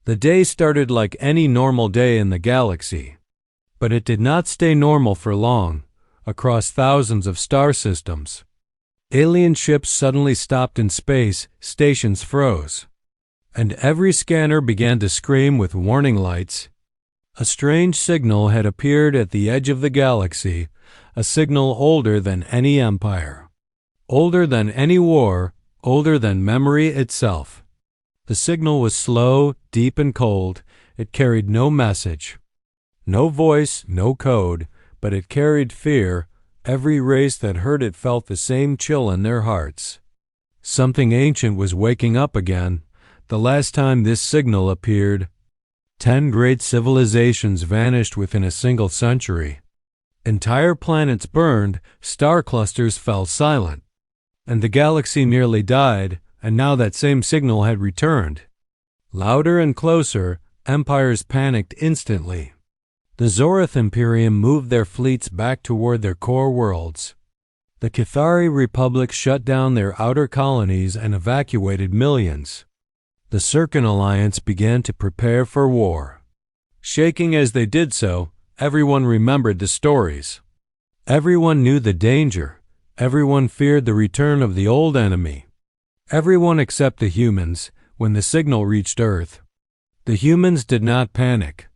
The day started like any normal day in the galaxy. But it did not stay normal for long. Across thousands of star systems, alien ships suddenly stopped in space, stations froze, and every scanner began to scream with warning lights. A strange signal had appeared at the edge of the galaxy, a signal older than any empire, older than any war, older than memory itself. The signal was slow, deep, and cold. It carried no message, no voice, no code, but it carried fear. Every race that heard it felt the same chill in their hearts. Something ancient was waking up again. The last time this signal appeared, 10 great civilizations vanished within a single century. Entire planets burned, star clusters fell silent, and the galaxy nearly died, and now that same signal had returned. Louder and closer, empires panicked instantly. The Zorith Imperium moved their fleets back toward their core worlds. The Cathari Republic shut down their outer colonies and evacuated millions. The Circan Alliance began to prepare for war. Shaking as they did so, everyone remembered the stories. Everyone knew the danger. Everyone feared the return of the old enemy. Everyone except the humans, when the signal reached Earth. The humans did not panic.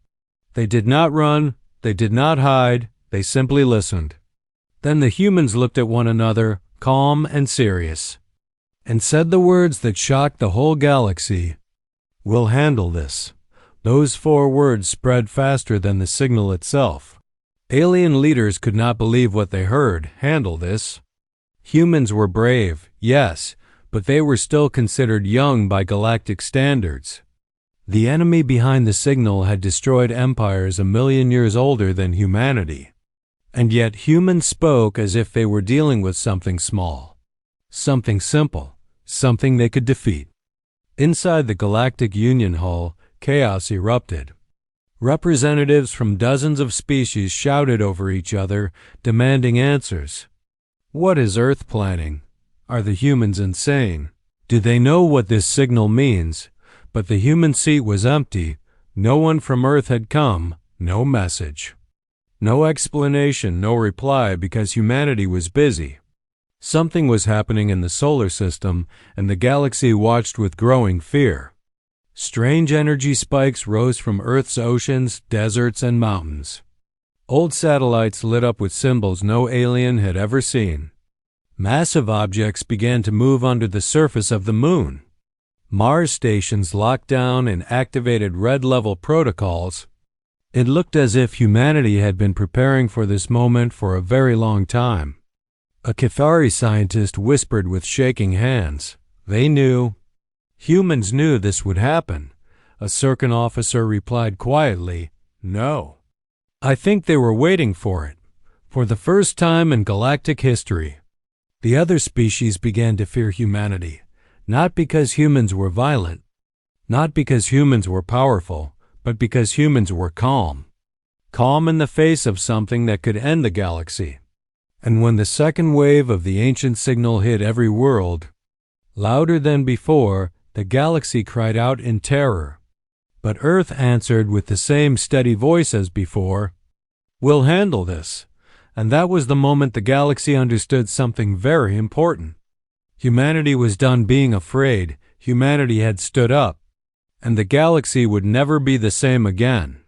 They did not run, they did not hide, they simply listened. Then the humans looked at one another, calm and serious, and said the words that shocked the whole galaxy. "We'll handle this." Those 4 words spread faster than the signal itself. Alien leaders could not believe what they heard. Handle this. Humans were brave, yes, but they were still considered young by galactic standards. The enemy behind the signal had destroyed empires 1,000,000 years older than humanity. And yet humans spoke as if they were dealing with something small, something simple, something they could defeat. Inside the Galactic Union Hall, chaos erupted. Representatives from dozens of species shouted over each other, demanding answers. What is Earth planning? Are the humans insane? Do they know what this signal means? But the human seat was empty. No one from Earth had come. No message. No explanation, no reply, because humanity was busy. Something was happening in the solar system, and the galaxy watched with growing fear. Strange energy spikes rose from Earth's oceans, deserts, and mountains. Old satellites lit up with symbols no alien had ever seen. Massive objects began to move under the surface of the moon. Mars stations locked down and activated red-level protocols. It looked as if humanity had been preparing for this moment for a very long time. A Cathari scientist whispered with shaking hands. They knew. Humans knew this would happen. A Circan officer replied quietly, "No." I think they were waiting for it. For the first time in galactic history, the other species began to fear humanity. Not because humans were violent, not because humans were powerful, but because humans were calm. Calm in the face of something that could end the galaxy. And when the second wave of the ancient signal hit every world, louder than before, the galaxy cried out in terror. But Earth answered with the same steady voice as before. "We'll handle this." And that was the moment the galaxy understood something very important. Humanity was done being afraid. Humanity had stood up, and the galaxy would never be the same again.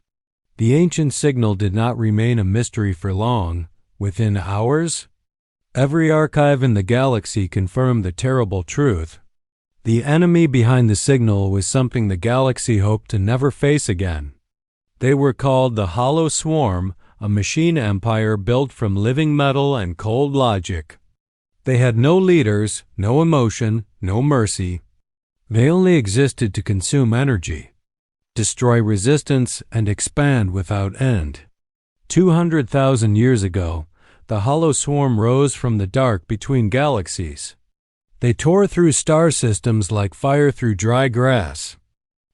The ancient signal did not remain a mystery for long. Within hours, every archive in the galaxy confirmed the terrible truth. The enemy behind the signal was something the galaxy hoped to never face again. They were called the Hollow Swarm, a machine empire built from living metal and cold logic. They had no leaders, no emotion, no mercy. They only existed to consume energy, destroy resistance, and expand without end. 200,000 years ago, the Hollow Swarm rose from the dark between galaxies. They tore through star systems like fire through dry grass.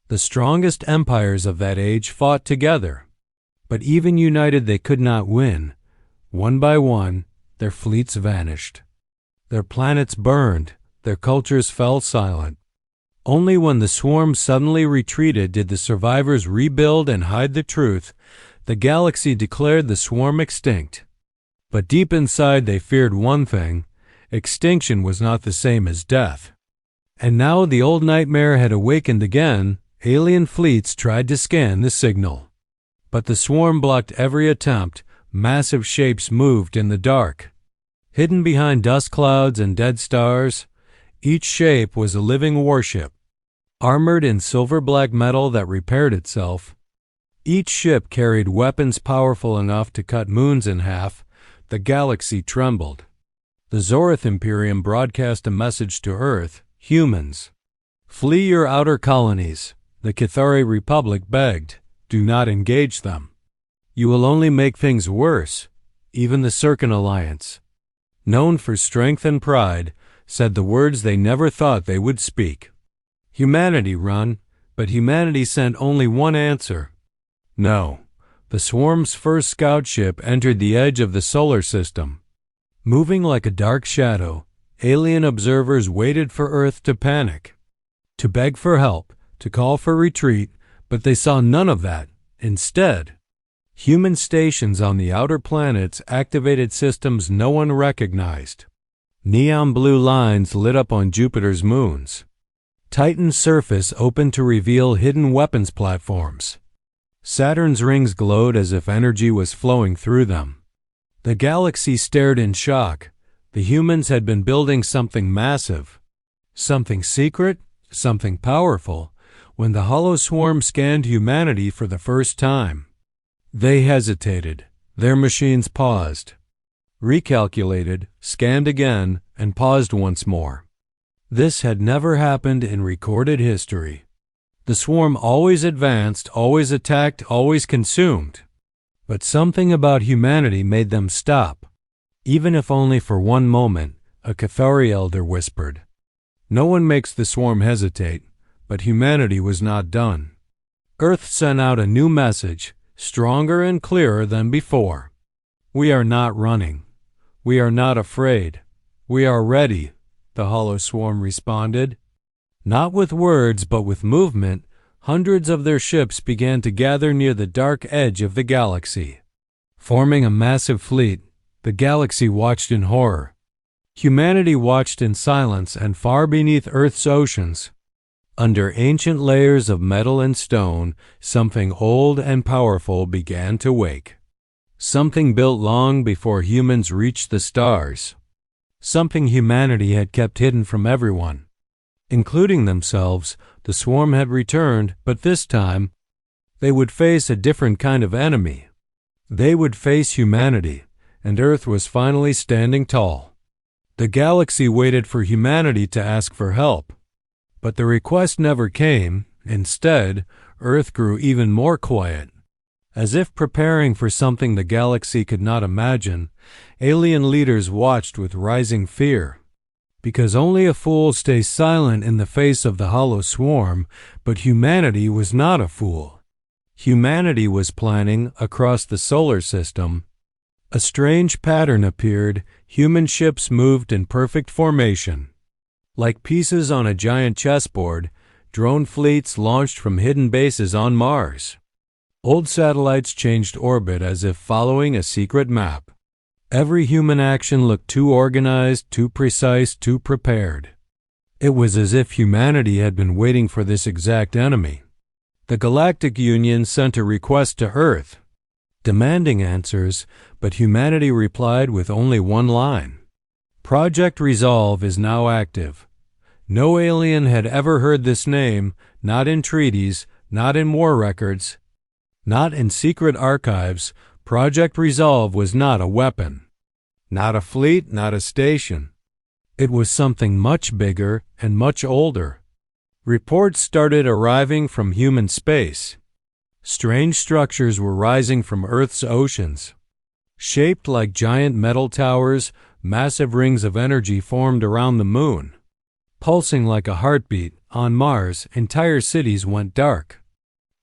The strongest empires of that age fought together, but even united they could not win. One by one, their fleets vanished. Their planets burned, their cultures fell silent. Only when the swarm suddenly retreated did the survivors rebuild and hide the truth. The galaxy declared the swarm extinct. But deep inside they feared one thing: extinction was not the same as death. And now the old nightmare had awakened again. Alien fleets tried to scan the signal. But the swarm blocked every attempt. Massive shapes moved in the dark, hidden behind dust clouds and dead stars. Each shape was a living warship, armored in silver-black metal that repaired itself. Each ship carried weapons powerful enough to cut moons in half. The galaxy trembled. The Zorith Imperium broadcast a message to Earth: humans, flee your outer colonies. The Cathari Republic begged, do not engage them. You will only make things worse. Even the Circan Alliance, known for strength and pride, said the words they never thought they would speak. Humanity run, but humanity sent only one answer: no. The swarm's first scout ship entered the edge of the solar system. Moving like a dark shadow, alien observers waited for Earth to panic, to beg for help, to call for retreat, but they saw none of that. Instead, human stations on the outer planets activated systems no one recognized. Neon blue lines lit up on Jupiter's moons. Titan's surface opened to reveal hidden weapons platforms. Saturn's rings glowed as if energy was flowing through them. The galaxy stared in shock. The humans had been building something massive, something secret, something powerful. When the hollow swarm scanned humanity for the first time, they hesitated. Their machines paused, recalculated, scanned again, and paused once more. This had never happened in recorded history. The swarm always advanced, always attacked, always consumed. But something about humanity made them stop. Even if only for one moment, a Cathari elder whispered. No one makes the swarm hesitate, but humanity was not done. Earth sent out a new message, stronger and clearer than before. We are not running. We are not afraid. We are ready, the hollow swarm responded. Not with words, but with movement, hundreds of their ships began to gather near the dark edge of the galaxy. Forming a massive fleet, the galaxy watched in horror. Humanity watched in silence, and far beneath Earth's oceans, under ancient layers of metal and stone, something old and powerful began to wake. Something built long before humans reached the stars. Something humanity had kept hidden from everyone, including themselves. The swarm had returned, but this time, they would face a different kind of enemy. They would face humanity, and Earth was finally standing tall. The galaxy waited for humanity to ask for help. But the request never came. Instead, Earth grew even more quiet. As if preparing for something the galaxy could not imagine, alien leaders watched with rising fear. Because only a fool stays silent in the face of the hollow swarm, but humanity was not a fool. Humanity was planning across the solar system. A strange pattern appeared. Human ships moved in perfect formation. Like pieces on a giant chessboard, drone fleets launched from hidden bases on Mars. Old satellites changed orbit as if following a secret map. Every human action looked too organized, too precise, too prepared. It was as if humanity had been waiting for this exact enemy. The Galactic Union sent a request to Earth, demanding answers, but humanity replied with only one line. Project Resolve is now active. No alien had ever heard this name, not in treaties, not in war records, not in secret archives. Project Resolve was not a weapon, not a fleet, not a station. It was something much bigger and much older. Reports started arriving from human space. Strange structures were rising from Earth's oceans. Shaped like giant metal towers, massive rings of energy formed around the moon. Pulsing like a heartbeat, on Mars, entire cities went dark,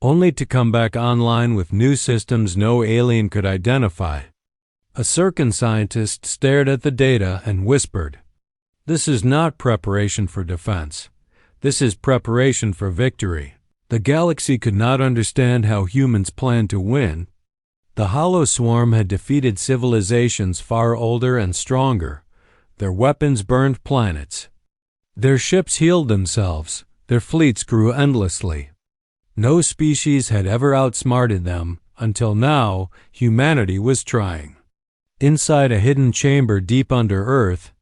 only to come back online with new systems no alien could identify. A Circan scientist stared at the data and whispered, "This is not preparation for defense. This is preparation for victory. The galaxy could not understand how humans planned to win. The Hollow Swarm had defeated civilizations far older and stronger. Their weapons burned planets. Their ships healed themselves. Their fleets grew endlessly. No species had ever outsmarted them, until now humanity was trying. Inside a hidden chamber deep under Earth,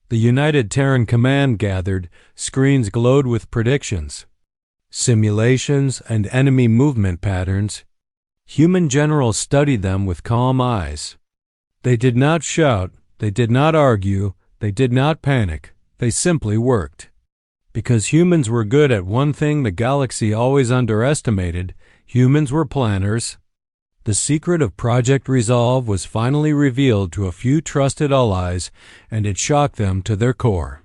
the United Terran Command gathered. Screens glowed with predictions, simulations, and enemy movement patterns. Human generals studied them with calm eyes. They did not shout, they did not argue, they did not panic, they simply worked. Because humans were good at one thing the galaxy always underestimated: humans were planners. The secret of Project Resolve was finally revealed to a few trusted allies, and it shocked them to their core.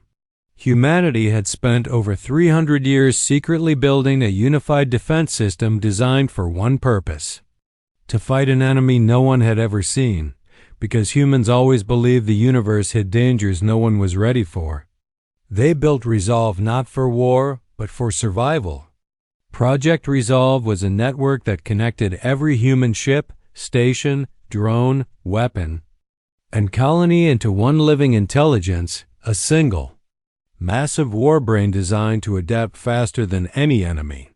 Humanity had spent over 300 years secretly building a unified defense system designed for one purpose: to fight an enemy no one had ever seen, because humans always believed the universe hid dangers no one was ready for. They built Resolve not for war, but for survival. Project Resolve was a network that connected every human ship, station, drone, weapon, and colony into one living intelligence, a single, massive warbrain designed to adapt faster than any enemy,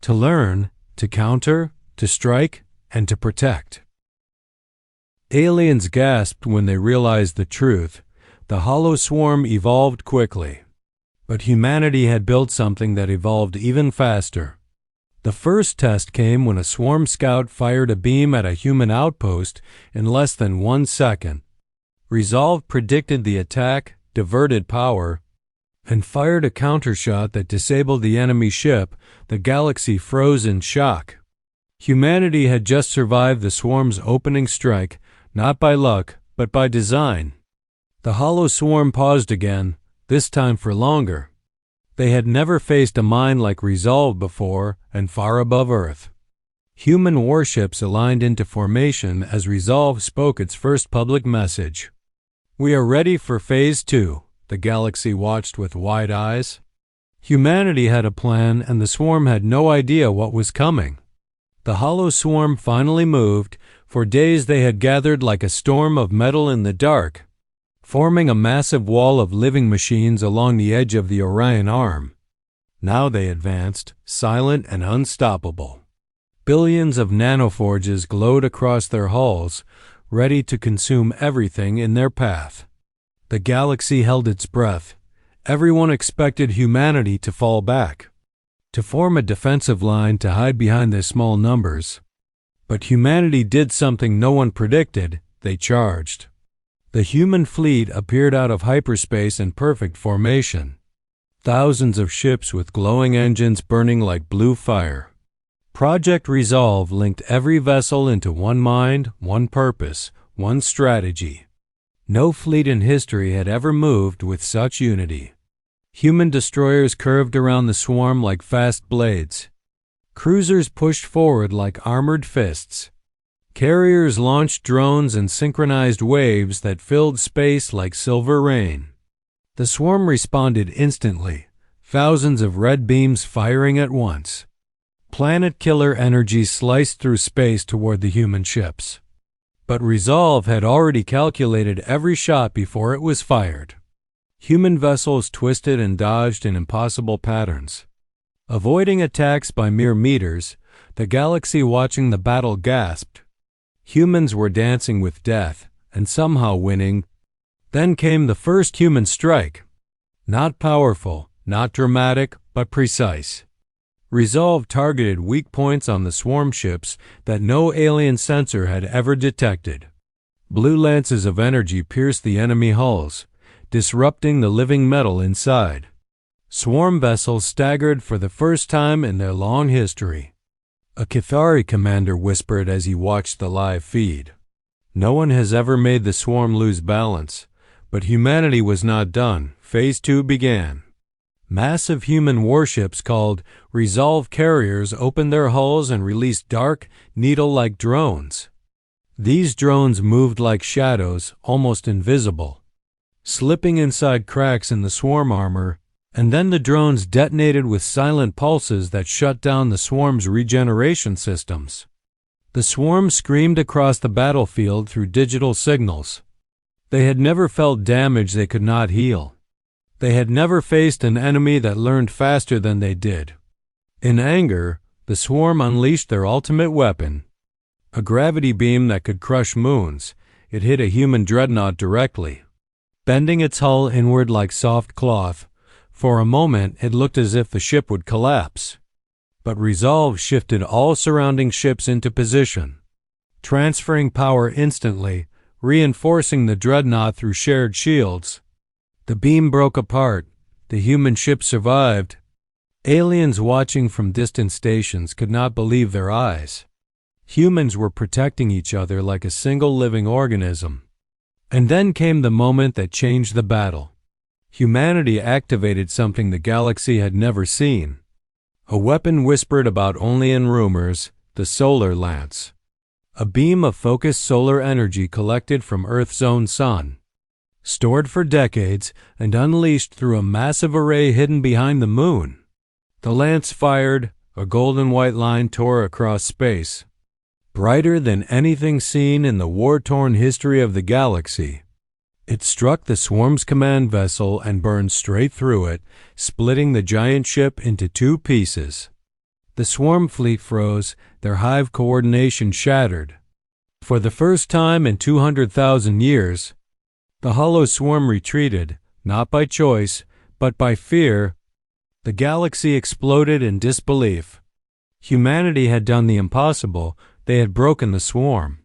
to learn, to counter, to strike, and to protect. Aliens gasped when they realized the truth. The Hollow Swarm evolved quickly. But humanity had built something that evolved even faster. The first test came when a swarm scout fired a beam at a human outpost in less than 1 second. Resolve predicted the attack, diverted power, and fired a countershot that disabled the enemy ship. The galaxy froze in shock. Humanity had just survived the swarm's opening strike, not by luck, but by design. The Hollow Swarm paused again, this time for longer. They had never faced a mind like Resolve before, and far above Earth. Human warships aligned into formation as Resolve spoke its first public message. "We are ready for Phase 2, the galaxy watched with wide eyes. Humanity had a plan, and the swarm had no idea what was coming. The Hollow Swarm finally moved. For days they had gathered like a storm of metal in the dark, forming a massive wall of living machines along the edge of the Orion Arm. Now they advanced, silent and unstoppable. Billions of nanoforges glowed across their hulls, ready to consume everything in their path. The galaxy held its breath. Everyone expected humanity to fall back, to form a defensive line to hide behind their small numbers. But humanity did something no one predicted. They charged. The human fleet appeared out of hyperspace in perfect formation. Thousands of ships with glowing engines burning like blue fire. Project Resolve linked every vessel into one mind, one purpose, one strategy. No fleet in history had ever moved with such unity. Human destroyers curved around the swarm like fast blades. Cruisers pushed forward like armored fists. Carriers launched drones and synchronized waves that filled space like silver rain. The swarm responded instantly, thousands of red beams firing at once. Planet-killer energy sliced through space toward the human ships. But Resolve had already calculated every shot before it was fired. Human vessels twisted and dodged in impossible patterns. Avoiding attacks by mere meters, the galaxy watching the battle gasped. Humans were dancing with death, and somehow winning. Then came the first human strike. Not powerful, not dramatic, but precise. Resolve targeted weak points on the swarm ships that no alien sensor had ever detected. Blue lances of energy pierced the enemy hulls, disrupting the living metal inside. Swarm vessels staggered for the first time in their long history. A Cathari commander whispered as he watched the live feed. No one has ever made the swarm lose balance, but humanity was not done. Phase 2 began. Massive human warships called Resolve carriers opened their hulls and released dark, needle-like drones. These drones moved like shadows, almost invisible. Slipping inside cracks in the swarm armor, And then the drones detonated with silent pulses that shut down the swarm's regeneration systems. The swarm screamed across the battlefield through digital signals. They had never felt damage they could not heal. They had never faced an enemy that learned faster than they did. In anger, the swarm unleashed their ultimate weapon, a gravity beam that could crush moons. It hit a human dreadnought directly, bending its hull inward like soft cloth. For a moment, it looked as if the ship would collapse. But resolve shifted all surrounding ships into position, transferring power instantly, reinforcing the dreadnought through shared shields. The beam broke apart. The human ship survived. Aliens watching from distant stations could not believe their eyes. Humans were protecting each other like a single living organism. And then came the moment that changed the battle. Humanity activated something the galaxy had never seen. A weapon whispered about only in rumors, the solar lance. A beam of focused solar energy collected from Earth's own sun, stored for decades and unleashed through a massive array hidden behind the moon. The lance fired, a golden white line tore across space. Brighter than anything seen in the war-torn history of the galaxy. It struck the swarm's command vessel and burned straight through it, splitting the giant ship into two pieces. The swarm fleet froze, their hive coordination shattered. For the first time in 200,000 years, the hollow swarm retreated, not by choice, but by fear. The galaxy exploded in disbelief. Humanity had done the impossible. They had broken the swarm.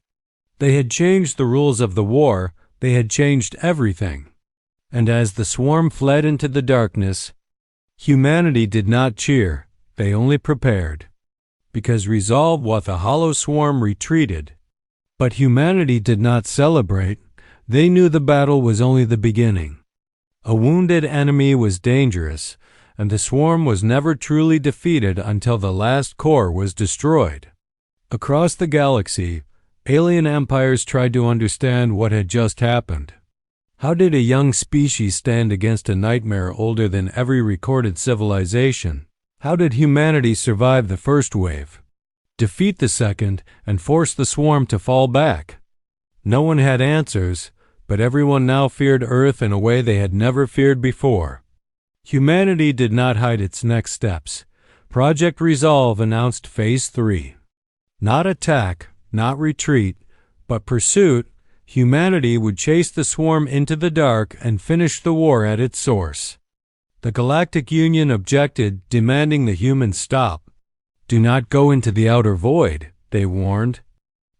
They had changed the rules of the war. They had changed everything. And as the swarm fled into the darkness, humanity did not cheer. They only prepared. Because resolve what the hollow swarm retreated. But humanity did not celebrate. They knew the battle was only the beginning. A wounded enemy was dangerous, and the swarm was never truly defeated until the last core was destroyed. Across the galaxy, alien empires tried to understand what had just happened. How did a young species stand against a nightmare older than every recorded civilization? How did humanity survive the first wave, defeat the second, and force the swarm to fall back? No one had answers, but everyone now feared Earth in a way they had never feared before. Humanity did not hide its next steps. Project Resolve announced Phase 3. Not attack, not retreat, but pursuit. Humanity would chase the swarm into the dark and finish the war at its source. The Galactic Union objected, demanding the humans stop. Do not go into the outer void, they warned.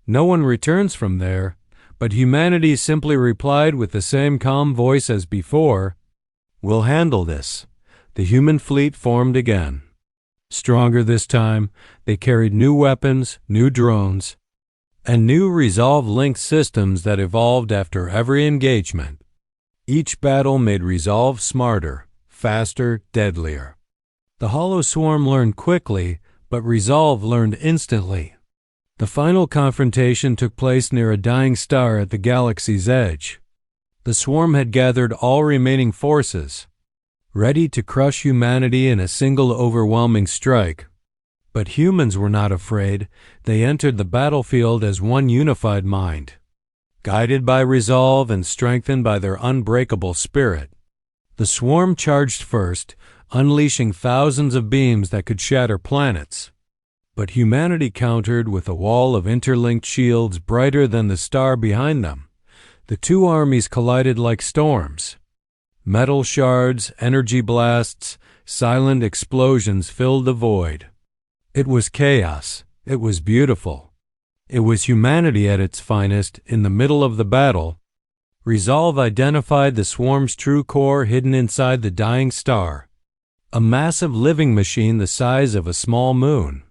No one returns from there, but humanity simply replied with the same calm voice as before, "We'll handle this." The human fleet formed again. Stronger this time, they carried new weapons, new drones, and new Resolve-linked systems that evolved after every engagement. Each battle made Resolve smarter, faster, deadlier. The hollow swarm learned quickly, but Resolve learned instantly. The final confrontation took place near a dying star at the galaxy's edge. The swarm had gathered all remaining forces, ready to crush humanity in a single overwhelming strike. But humans were not afraid. They entered the battlefield as one unified mind, guided by resolve and strengthened by their unbreakable spirit. The swarm charged first, unleashing thousands of beams that could shatter planets. But humanity countered with a wall of interlinked shields brighter than the star behind them. The two armies collided like storms. Metal shards, energy blasts, silent explosions filled the void. It was chaos. It was beautiful. It was humanity at its finest in the middle of the battle. Resolve identified the swarm's true core hidden inside the dying star, a massive living machine the size of a small moon.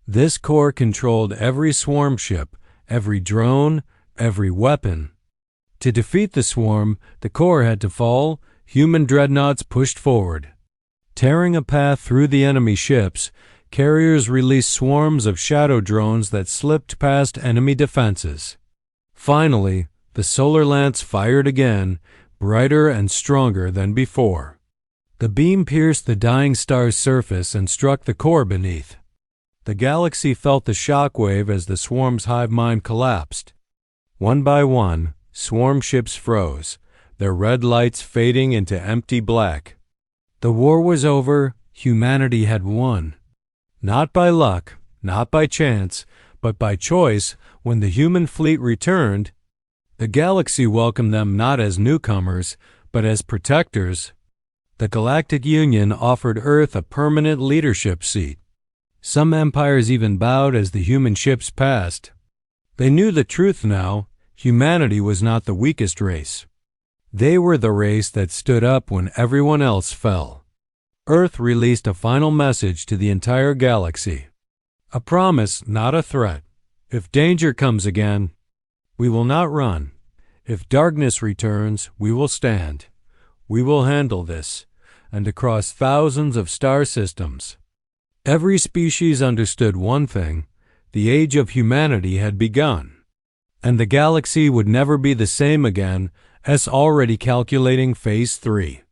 This core controlled every swarm ship, every drone, every weapon. To defeat the swarm, the core had to fall. Human dreadnoughts pushed forward. Tearing a path through the enemy ships, carriers released swarms of shadow drones that slipped past enemy defenses. Finally, the solar lance fired again, brighter and stronger than before. The beam pierced the dying star's surface and struck the core beneath. The galaxy felt the shockwave as the swarm's hive mind collapsed. One by one, swarm ships froze, their red lights fading into empty black. The war was over, humanity had won. Not by luck, not by chance, but by choice. When the human fleet returned, the galaxy welcomed them not as newcomers, but as protectors. The Galactic Union offered Earth a permanent leadership seat. Some empires even bowed as the human ships passed. They knew the truth now. Humanity was not the weakest race. They were the race that stood up when everyone else fell. Earth released a final message to the entire galaxy. A promise, not a threat. If danger comes again, we will not run. If darkness returns, we will stand. We will handle this. And across thousands of star systems, every species understood one thing: the age of humanity had begun. And the galaxy would never be the same again, as already calculating Phase 3.